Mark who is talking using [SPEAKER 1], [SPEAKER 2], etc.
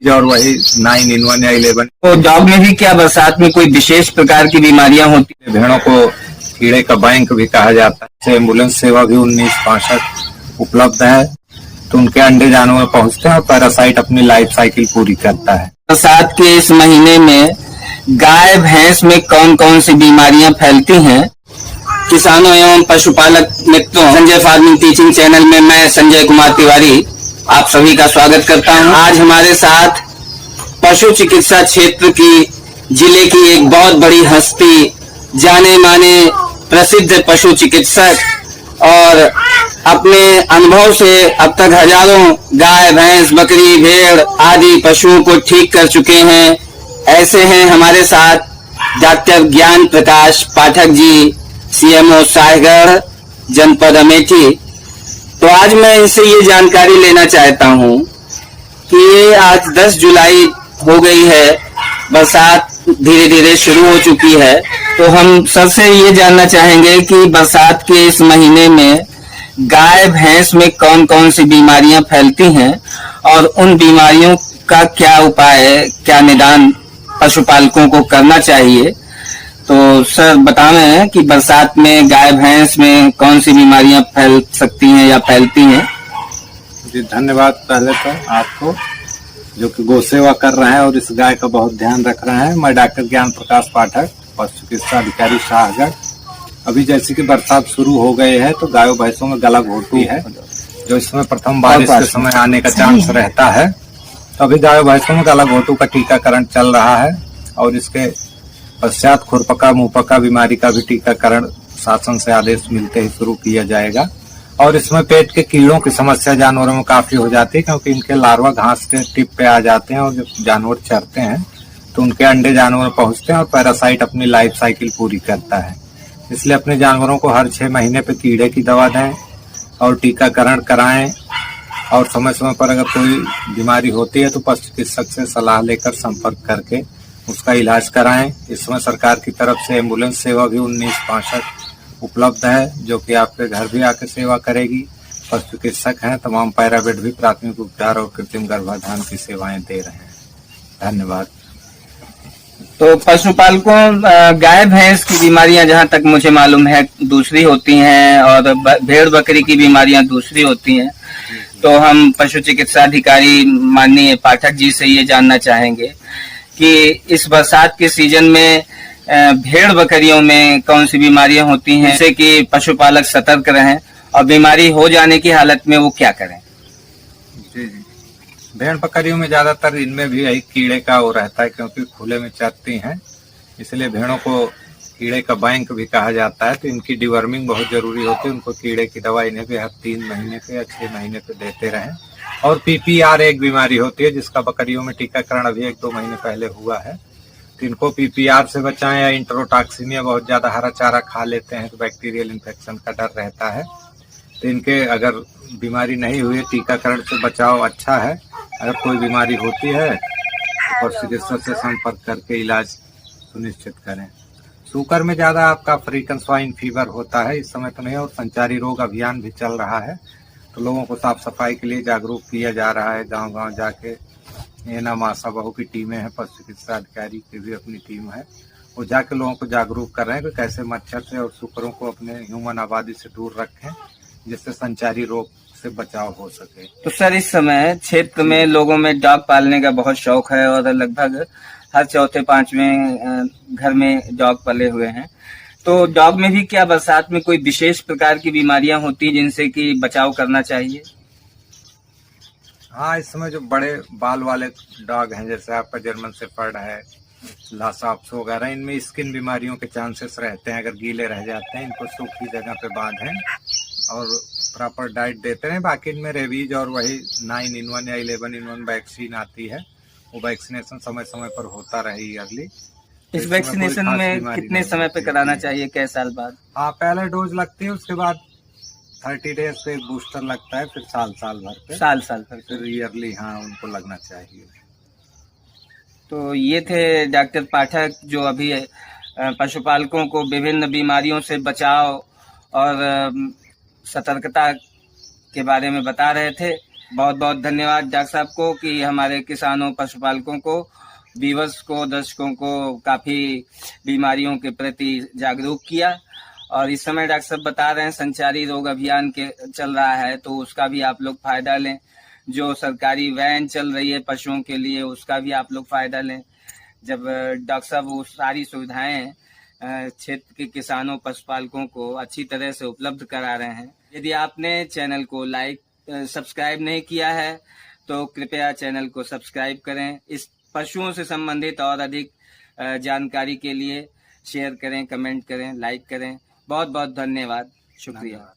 [SPEAKER 1] और वही 9 in 1 या 11।
[SPEAKER 2] तो डॉग में भी क्या बरसात में कोई विशेष प्रकार की बीमारियां होती
[SPEAKER 1] है? भेड़ों को कीड़े का बैंक भी कहा जाता है। एम्बुलेंस सेवा भी 1965 उपलब्ध है, तो उनके अंडे जानवर पहुंचते हैं और पैरासाइट अपनी लाइफ साइकिल पूरी करता है।
[SPEAKER 2] बरसात के इस महीने में गाय भैंस में कौन कौन सी बीमारियां फैलती हैं? किसानों एवं पशुपालक मित्रों, संजय फार्मिंग टीचिंग चैनल में मैं संजय कुमार तिवारी आप सभी का स्वागत करता हूं। आज हमारे साथ पशु चिकित्सा क्षेत्र की जिले की एक बहुत बड़ी हस्ती, जाने माने प्रसिद्ध पशु चिकित्सक और अपने अनुभव से अब तक हजारों गाय भैंस बकरी भेड़ आदि पशुओं को ठीक कर चुके हैं। ऐसे हैं हमारे साथ डॉक्टर ज्ञान प्रकाश पाठक जी, सीएमओ साहेगढ़, जनपद अमेठी। तो आज मैं इनसे ये जानकारी लेना चाहता हूँ कि ये आज 10 जुलाई हो गई है, बरसात धीरे धीरे शुरू हो चुकी है, तो हम सबसे ये जानना चाहेंगे कि बरसात के इस महीने में गाय भैंस में कौन कौन सी बीमारियां फैलती हैं और उन बीमारियों का क्या उपाय है, क्या निदान पशुपालकों को करना चाहिए। तो सर बताएं कि बरसात में गाय भैंस में कौन सी बीमारियां फैल सकती हैं या फैलती हैं।
[SPEAKER 1] जी धन्यवाद पहले तो आपको जो कि गौ सेवा कर रहे हैं और इस गाय का बहुत ध्यान रख रहे हैं। मैं डॉक्टर ज्ञान प्रकाश पाठक, पशु चिकित्सा अधिकारी शाहगढ़। अभी जैसे कि बरसात शुरू हो गए हैं तो गायों भैंसों में गला घोटती है, जो इस समय प्रथम बारिश के समय आने का चांस रहता है। तो अभी गायों भैंसों में गला घोटू का टीकाकरण चल रहा है और इसके पश्चात खुरपका मुंहपका बीमारी का भी टीकाकरण शासन से आदेश मिलते ही शुरू किया जाएगा। और इसमें पेट के कीड़ों की समस्या जानवरों में काफी हो जाती है, क्योंकि इनके लार्वा घास के टिप पे आ जाते हैं और जब जानवर चरते हैं तो उनके अंडे जानवर पहुंचते हैं और पैरासाइट अपनी लाइफ साइकिल पूरी करता है। इसलिए अपने जानवरों को हर 6 महीने पे कीड़े की दवा दें और टीकाकरण कराएं। और समय समय पर अगर कोई बीमारी होती है तो पशु चिकित्सक से सलाह लेकर संपर्क करके उसका इलाज कराएं। इस समय सरकार की तरफ से एम्बुलेंस सेवा भी 1965 उपलब्ध है, जो कि आपके घर भी आकर सेवा करेगी। पशु चिकित्सक हैं, तमाम पैरामेड भी प्राथमिक उपचार और कृत्रिम गर्भाधान की सेवाएं दे रहे हैं। धन्यवाद।
[SPEAKER 2] तो पशुपालकों, गाय भैंस की बीमारियां जहां तक मुझे मालूम है दूसरी होती हैं और भेड़ बकरी की बीमारियां दूसरी होती हैं। तो हम पशु चिकित्सा अधिकारी माननीय पाठक जी से ये जानना चाहेंगे कि इस बरसात के सीजन में भेड़ बकरियों में कौन सी बीमारियां होती हैं, जिससे कि पशुपालक सतर्क रहें और बीमारी हो जाने की हालत में वो क्या करें।
[SPEAKER 1] जी जी, भेड़ बकरियों में ज्यादातर इनमें भी यही कीड़े का वो रहता है, क्योंकि खुले में चरती हैं, इसलिए भेड़ों को कीड़े का बैंक भी कहा जाता है। तो इनकी डिवर्मिंग बहुत जरूरी होती है। उनको कीड़े की दवा इन्हें भी हर 3 महीने पे या 6 महीने पे देते रहें। और PPR एक बीमारी होती है जिसका बकरियों में टीकाकरण अभी 1-2 महीने पहले हुआ है। तो इनको PPR से बचाएं। या इंट्रोटॉक्सिमिया, बहुत ज्यादा हरा चारा खा लेते हैं तो बैक्टीरियल इन्फेक्शन का डर रहता है। तो इनके अगर बीमारी नहीं हुई, टीकाकरण से बचाव अच्छा है। अगर कोई बीमारी होती है तो पशु चिकित्सक से संपर्क करके इलाज सुनिश्चित करें। सूकर में ज्यादा आपका अफ्रीकन स्वाइन फीवर होता है, इस समय तो नहीं। और संचारी रोग अभियान भी चल रहा है, तो लोगों को साफ सफाई के लिए जागरूक किया जा रहा है। गांव गांव जाके एना मासा बहू की टीमें हैं, पशु चिकित्सा अधिकारी की भी अपनी टीम है, वो जाके लोगों को जागरूक कर रहे हैं कि कैसे मच्छर से और सूकरों को अपने ह्यूमन आबादी से दूर रखें, जिससे संचारी रोग से बचाव हो सके।
[SPEAKER 2] तो सर, इस समय क्षेत्र में लोगों में डॉग पालने का बहुत शौक है और लगभग हर 4-5वें घर में डॉग पले हुए हैं। तो डॉग में भी क्या बरसात में कोई विशेष प्रकार की बीमारियां होती हैं जिनसे कि बचाव करना चाहिए?
[SPEAKER 1] हाँ, इस समय जो बड़े बाल वाले डॉग हैं, जैसे आपका जर्मन शेफर्ड है, लासा वगैरह, इनमें स्किन बीमारियों के चांसेस रहते हैं अगर गीले रह जाते हैं। इनको सूखी जगह पे बांधें और प्रॉपर डाइट देते हैं। बाकी इनमें रेबीज और वही 9 in 1 या 11 in 1 वैक्सीन आती है, वो वैक्सीनेशन समय समय पर होता रहे ईयरली।
[SPEAKER 2] इस वैक्सीनेशन में कितने समय पे कराना चाहिए, कै साल बाद?
[SPEAKER 1] हाँ, पहले डोज लगती है, उसके बाद 30 डेज पे एक बूस्टर लगता है, फिर साल भर पे,
[SPEAKER 2] साल भर
[SPEAKER 1] फिर ईयरली हाँ उनको लगना चाहिए।
[SPEAKER 2] तो ये थे डॉक्टर पाठक, जो अभी पशुपालकों को विभिन्न बीमारियों से बचाव और सतर्कता के बारे में बता रहे थे। बहुत बहुत धन्यवाद डॉक्टर साहब को कि हमारे किसानों पशुपालकों को, व्यूअर्स को, दर्शकों को काफी बीमारियों के प्रति जागरूक किया। और इस समय डॉक्टर साहब बता रहे हैं संचारी रोग अभियान के चल रहा है, तो उसका भी आप लोग फायदा लें। जो सरकारी वैन चल रही है पशुओं के लिए, उसका भी आप लोग फायदा लें। जब डॉक्टर साहब वो सारी सुविधाएं क्षेत्र के किसानों पशुपालकों को अच्छी तरह से उपलब्ध करा रहे हैं। यदि आपने चैनल को सब्सक्राइब नहीं किया है तो कृपया चैनल को सब्सक्राइब करें। इस पशुओं से संबंधित और अधिक जानकारी के लिए शेयर करें, कमेंट करें, लाइक करें। बहुत बहुत धन्यवाद, शुक्रिया।